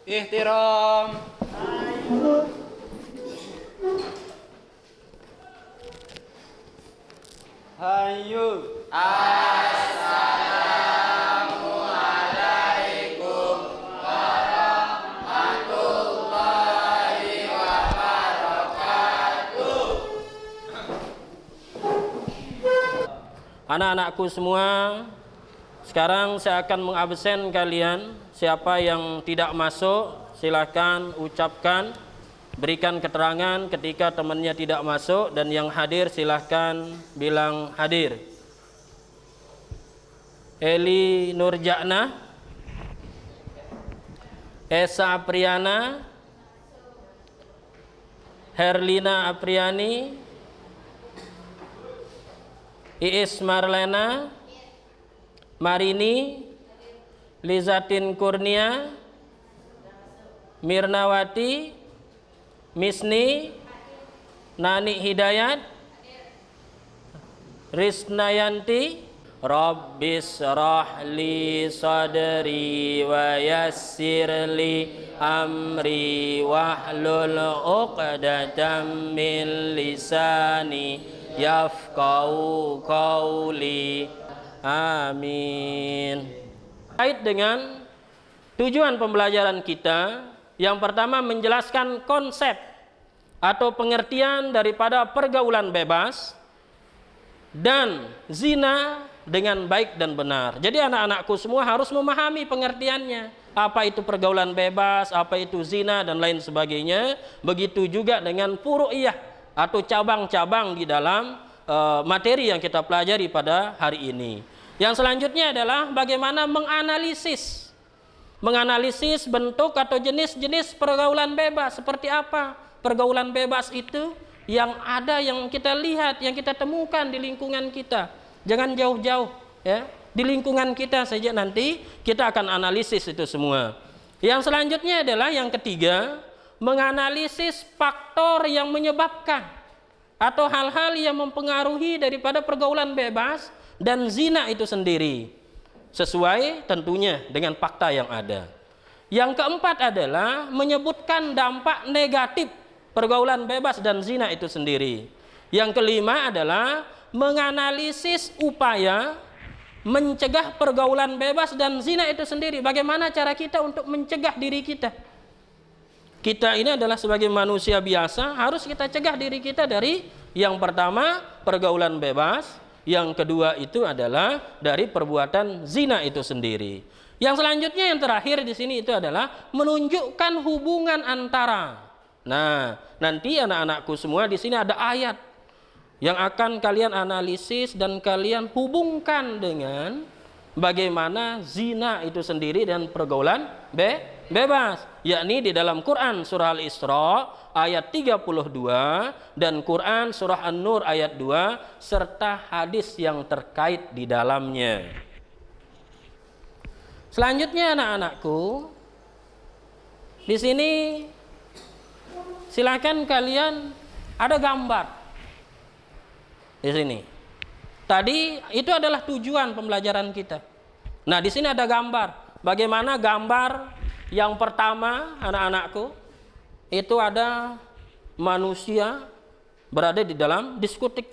Ihtiram. Hayu. Assalamualaikum warahmatullahi wabarakatuh. Anak-anakku semua, sekarang saya akan mengabsen kalian. Siapa yang tidak masuk, silahkan ucapkan, berikan keterangan ketika temannya tidak masuk, dan yang hadir silahkan bilang hadir. Eli Nurjana, Esa Apriana, Herlina Apriani, Iis Marlena, Marini, Lizatin Kurnia, Mirnawati, Misni, Nani Hidayat, Risnayanti. Rabbis rahli sadri wa yassirli amri wahlul uqdatam min lisani yafqahu qawli. Amin. Kait dengan tujuan pembelajaran kita, yang pertama menjelaskan konsep atau pengertian daripada pergaulan bebas dan zina dengan baik dan benar. Jadi anak-anakku semua harus memahami pengertiannya. Apa itu pergaulan bebas, apa itu zina dan lain sebagainya. Begitu juga dengan furu'iyah atau cabang-cabang di dalam materi yang kita pelajari pada hari ini. Yang selanjutnya adalah bagaimana menganalisis bentuk atau jenis-jenis pergaulan bebas. Seperti apa pergaulan bebas itu yang ada, yang kita lihat, yang kita temukan di lingkungan kita. Jangan jauh-jauh ya, di lingkungan kita saja nanti kita akan analisis itu semua. Yang selanjutnya adalah yang ketiga, menganalisis faktor yang menyebabkan atau hal-hal yang mempengaruhi daripada pergaulan bebas dan zina itu sendiri, sesuai tentunya dengan fakta yang ada. Yang keempat adalah menyebutkan dampak negatif pergaulan bebas dan zina itu sendiri. Yang kelima adalah menganalisis upaya mencegah pergaulan bebas dan zina itu sendiri. Bagaimana cara kita untuk mencegah diri kita? Kita ini adalah sebagai manusia biasa, harus kita cegah diri kita dari yang pertama pergaulan bebas, yang kedua itu adalah dari perbuatan zina itu sendiri. Yang selanjutnya yang terakhir di sini itu adalah menunjukkan hubungan antara. Nah, nanti anak-anakku semua di sini ada ayat yang akan kalian analisis dan kalian hubungkan dengan bagaimana zina itu sendiri dan pergaulan bebas, yakni di dalam Quran surah Al-Isra ayat 32 dan Quran surah An-Nur ayat 2 serta hadis yang terkait di dalamnya. Selanjutnya anak-anakku, di sini silakan kalian ada gambar di sini. Tadi itu adalah tujuan pembelajaran kita. Nah, di sini ada gambar. Bagaimana gambar yang pertama, anak-anakku, itu ada manusia berada di dalam diskotik.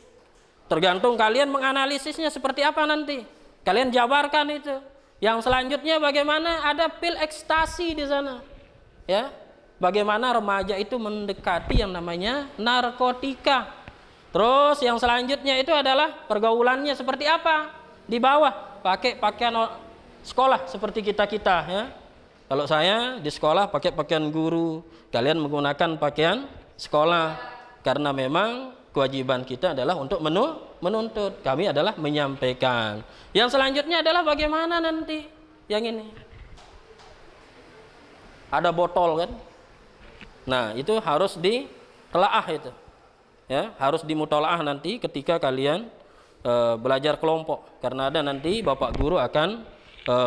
Tergantung kalian menganalisisnya seperti apa nanti. Kalian jabarkan itu. Yang selanjutnya bagaimana ada pil ekstasi di sana. Ya. Bagaimana remaja itu mendekati yang namanya narkotika. Terus yang selanjutnya itu adalah pergaulannya seperti apa? Di bawah pakai pakaian sekolah seperti kita-kita ya. Kalau saya di sekolah pakai pakaian guru, kalian menggunakan pakaian sekolah karena memang kewajiban kita adalah untuk menuntut, kami adalah menyampaikan. Yang selanjutnya adalah bagaimana nanti yang ini. Ada botol kan? Nah, itu harus ditelaah itu. Ya, harus dimutolaah nanti ketika kalian belajar kelompok, karena ada nanti Bapak guru akan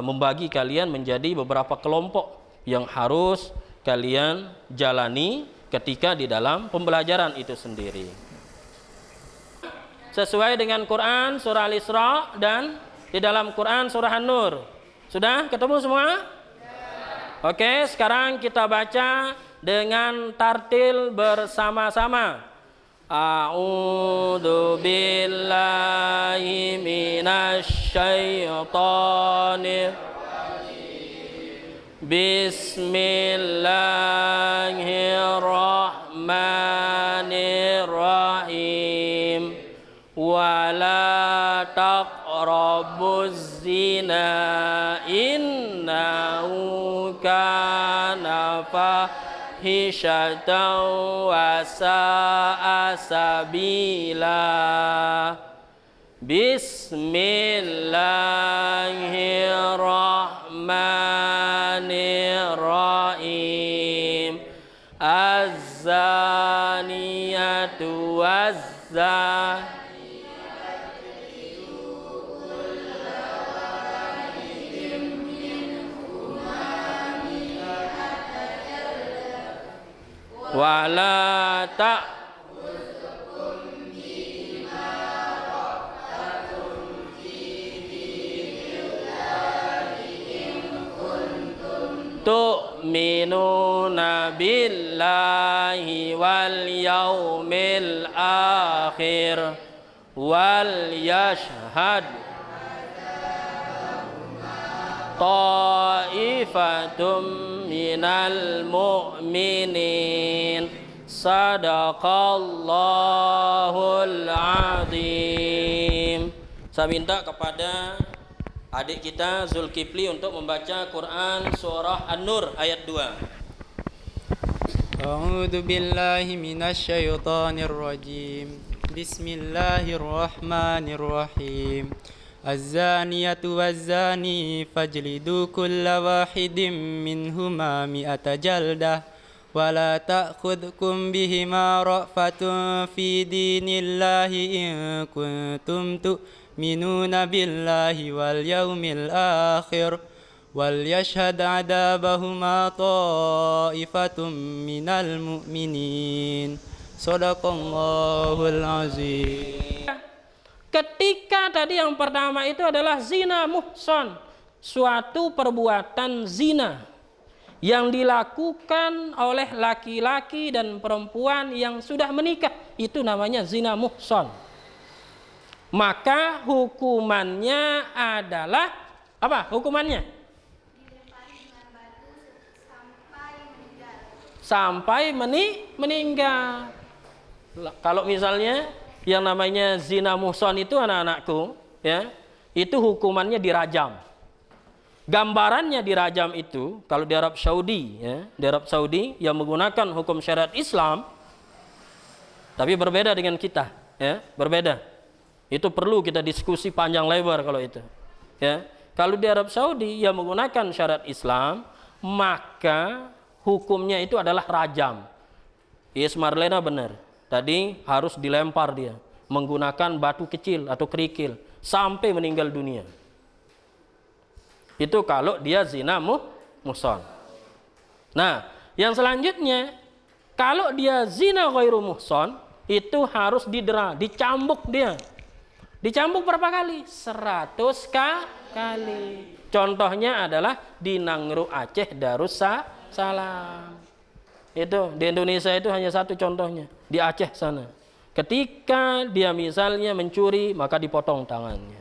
membagi kalian menjadi beberapa kelompok yang harus kalian jalani ketika di dalam pembelajaran itu sendiri. Sesuai dengan Quran surah Al-Isra dan di dalam Quran surah An-Nur. Sudah ketemu semua? Oke, sekarang kita baca dengan tartil bersama-sama. A'udzu billahi minasy syaithanir Bismillahirrahmanirrahim. Wala taqrabuz zina innahu kana fahishatan wa sa'a sabila. Bismillahirrahmanirrahim. Az-zaniyatu waz-zani wala ta tu'minuna billahi wal yaumil akhir wal yashhad ta'ifatum minal mu'minin. Sadaqallahul azim. Saya minta kepada adik kita Zulkifli untuk membaca Quran surah An-Nur ayat 2. A'udzu billahi minasy syaithanir rajim. Bismillahirrahmanirrahim. Az-zaniyatu waz-zani fajlidu kulla wahidin minhuma mi'ata jaldah wa la ta'khudhukum bihima ra'fatun fi dinillahi in kuntum tu'minuna billahi wal yaumil akhir wal yashhad 'adabahuma ta'ifatum minal mu'minin. Shadaqallahul azim. Ketika tadi yang pertama itu adalah zina muhsan, suatu perbuatan zina yang dilakukan oleh laki-laki dan perempuan yang sudah menikah, itu namanya zina muhsan. Maka hukumannya adalah apa? Hukumannya? Sampai meninggal. Kalau misalnya yang namanya zina muhsan itu anak-anakku, ya, itu hukumannya dirajam. Gambarannya dirajam itu kalau di Arab Saudi, ya, di Arab Saudi yang menggunakan hukum syariat Islam, tapi berbeda dengan kita, ya, berbeda. Itu perlu kita diskusi panjang lebar kalau itu, ya. Kalau di Arab Saudi yang menggunakan syariat Islam, maka hukumnya itu adalah rajam. Yes, Marlena benar. Tadi harus dilempar dia menggunakan batu kecil atau kerikil sampai meninggal dunia. Itu kalau dia zina muhsan. Nah, yang selanjutnya kalau dia zina ghairu muhsan, itu harus didera, dicambuk dia. Dicambuk berapa kali? 100 kali. Contohnya adalah di Nangro Aceh Darussalam. Itu di Indonesia itu hanya satu contohnya, di Aceh sana. Ketika dia misalnya mencuri, maka dipotong tangannya.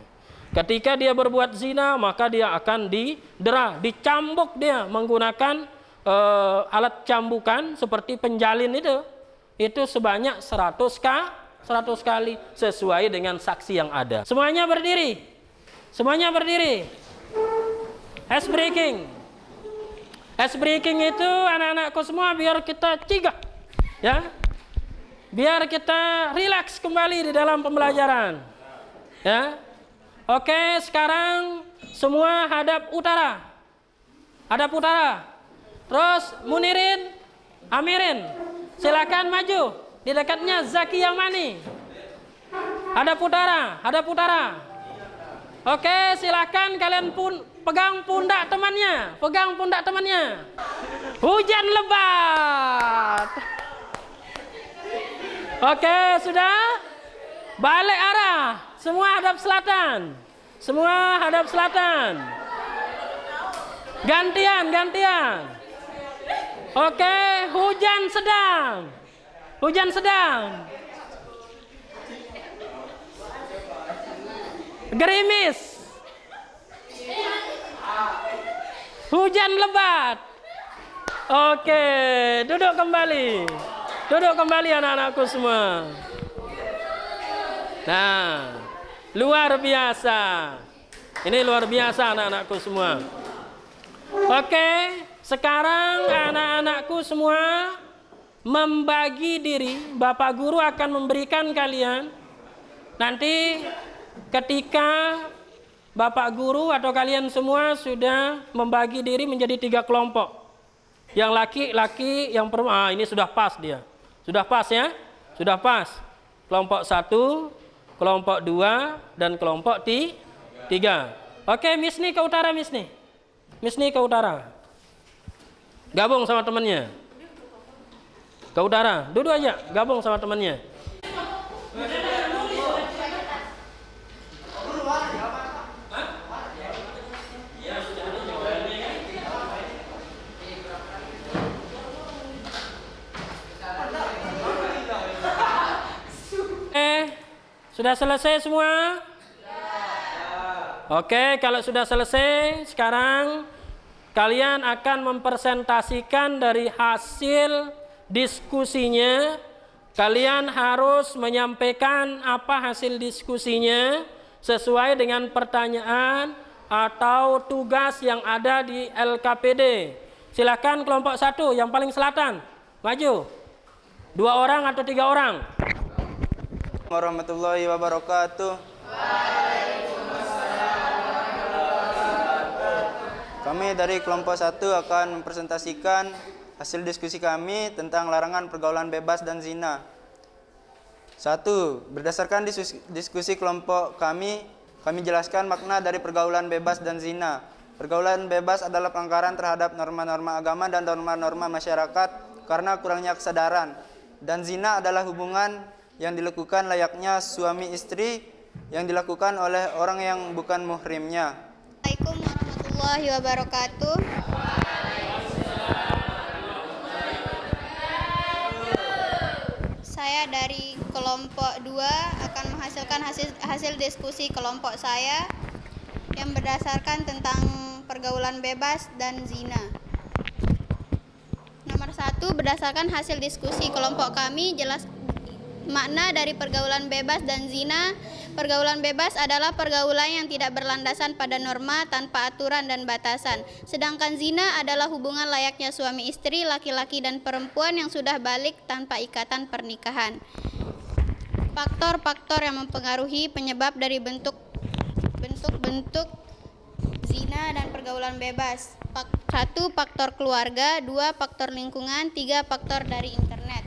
Ketika dia berbuat zina, maka dia akan didera, dicambuk dia menggunakan alat cambukan seperti penjalin itu. Itu sebanyak 100 kali sesuai dengan saksi yang ada. Semuanya berdiri. Semuanya berdiri. Ice breaking. Ice breaking itu anak-anakku semua biar kita cigah, ya, biar kita rileks kembali di dalam pembelajaran, ya. Oke, sekarang semua hadap utara, terus Munirin, Amirin, silakan maju di dekatnya Zaki Yamani, hadap utara. Oke, silakan kalian pun pegang pundak temannya. Hujan lebat. Oke, sudah? Balik arah. Semua hadap selatan. Gantian. Oke, hujan sedang. Gerimis. Hujan lebat. Oke, duduk kembali anak-anakku semua. Nah, luar biasa. Ini luar biasa anak-anakku semua. Oke, sekarang anak-anakku semua membagi diri. Bapak guru akan memberikan kalian nanti ketika Bapak guru atau kalian semua sudah membagi diri menjadi 3 kelompok. Yang laki-laki, yang perempuan. Ini sudah pas dia. Sudah pas ya? Sudah pas. Kelompok 1, kelompok 2, dan kelompok 3. Oke, Misni ke utara, Misni ke utara. Gabung sama temannya. Ke utara, duduk aja, gabung sama temannya. Sudah selesai semua? Oke, kalau sudah selesai, sekarang kalian akan mempresentasikan dari hasil diskusinya. Kalian harus menyampaikan apa hasil diskusinya sesuai dengan pertanyaan atau tugas yang ada di LKPD. Silakan kelompok 1 yang paling selatan, maju. 2 orang atau 3 orang? Warahmatullahi wabarakatuh. Kami dari kelompok 1 akan mempresentasikan hasil diskusi kami tentang larangan pergaulan bebas dan zina. 1. Berdasarkan diskusi kelompok kami jelaskan makna dari pergaulan bebas dan zina. Pergaulan bebas adalah pelanggaran terhadap norma-norma agama dan norma-norma masyarakat karena kurangnya kesadaran. Dan zina adalah hubungan yang dilakukan layaknya suami istri yang dilakukan oleh orang yang bukan muhrimnya. Assalamualaikum warahmatullahi wabarakatuh. Saya dari kelompok 2 akan menghasilkan hasil diskusi kelompok saya yang berdasarkan tentang pergaulan bebas dan zina. Nomor 1, berdasarkan hasil diskusi kelompok kami, jelas makna dari pergaulan bebas dan zina. Pergaulan bebas adalah pergaulan yang tidak berlandasan pada norma, tanpa aturan dan batasan. Sedangkan zina adalah hubungan layaknya suami istri, laki-laki dan perempuan yang sudah balik tanpa ikatan pernikahan. Faktor-faktor yang mempengaruhi penyebab dari bentuk-bentuk zina dan pergaulan bebas. 1. Faktor keluarga. 2. Faktor lingkungan. 3. Faktor dari internet.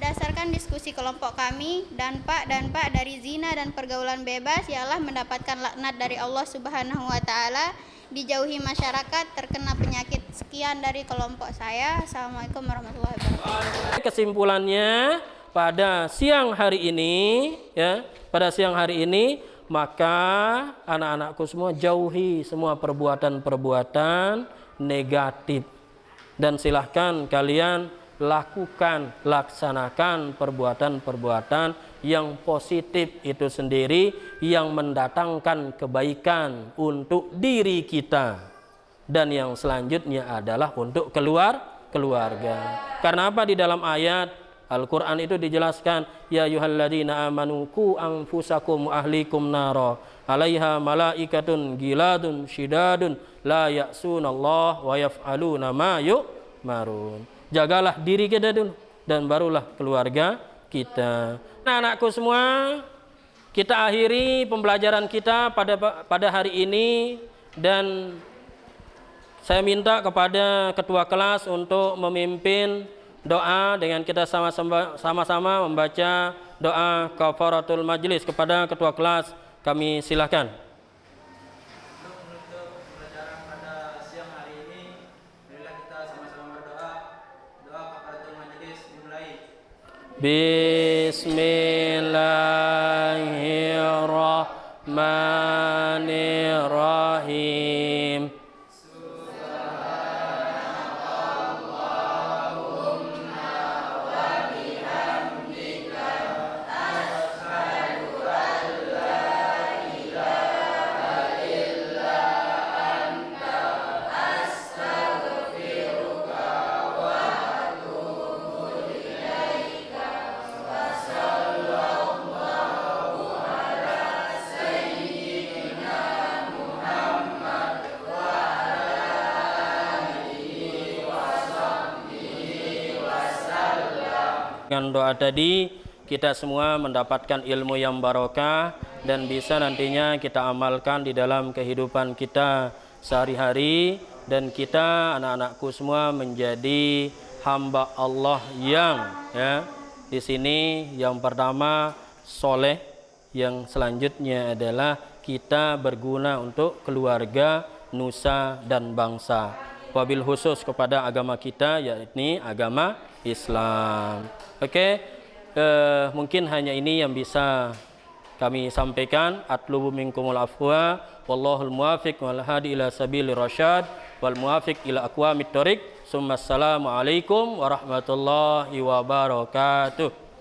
Berdasarkan diskusi kelompok kami, dampak dari zina dan pergaulan bebas ialah mendapatkan laknat dari Allah Subhanahu wa taala, dijauhi masyarakat, terkena penyakit. Sekian dari kelompok saya. Assalamualaikum warahmatullahi wabarakatuh. Kesimpulannya pada siang hari ini, maka anak-anakku semua jauhi semua perbuatan-perbuatan negatif dan silahkan kalian laksanakan perbuatan-perbuatan yang positif itu sendiri yang mendatangkan kebaikan untuk diri kita, dan yang selanjutnya adalah untuk keluarga. Karena apa? Di dalam ayat Al-Quran itu dijelaskan, ya ayyuhalladzina amanu qu anfusakum wa ahlikum nara alaiha malaikatun giladun syidadun la ya'sunallaha wa yaf'aluna ma yu'marun. Jagalah diri kita dulu dan barulah keluarga kita. Nah, anakku semua, kita akhiri pembelajaran kita pada hari ini, dan saya minta kepada ketua kelas untuk memimpin doa dengan kita sama-sama membaca doa kafaratul majlis. Kepada ketua kelas kami silakan. Bismillahirrahmanirrahim. Dengan doa tadi kita semua mendapatkan ilmu yang barokah dan bisa nantinya kita amalkan di dalam kehidupan kita sehari-hari, dan kita anak-anakku semua menjadi hamba Allah yang di sini yang pertama soleh, yang selanjutnya adalah kita berguna untuk keluarga, nusa dan bangsa. Wabil khusus kepada agama kita, yakni agama Islam. Oke, mungkin hanya ini yang bisa kami sampaikan. Atlubu minkumul afwa, wallahul muwafiq wal hadi ila sabilir rasyad wal muwafiq ila aqwamit thoriq. Assalamualaikum warahmatullahi wabarakatuh.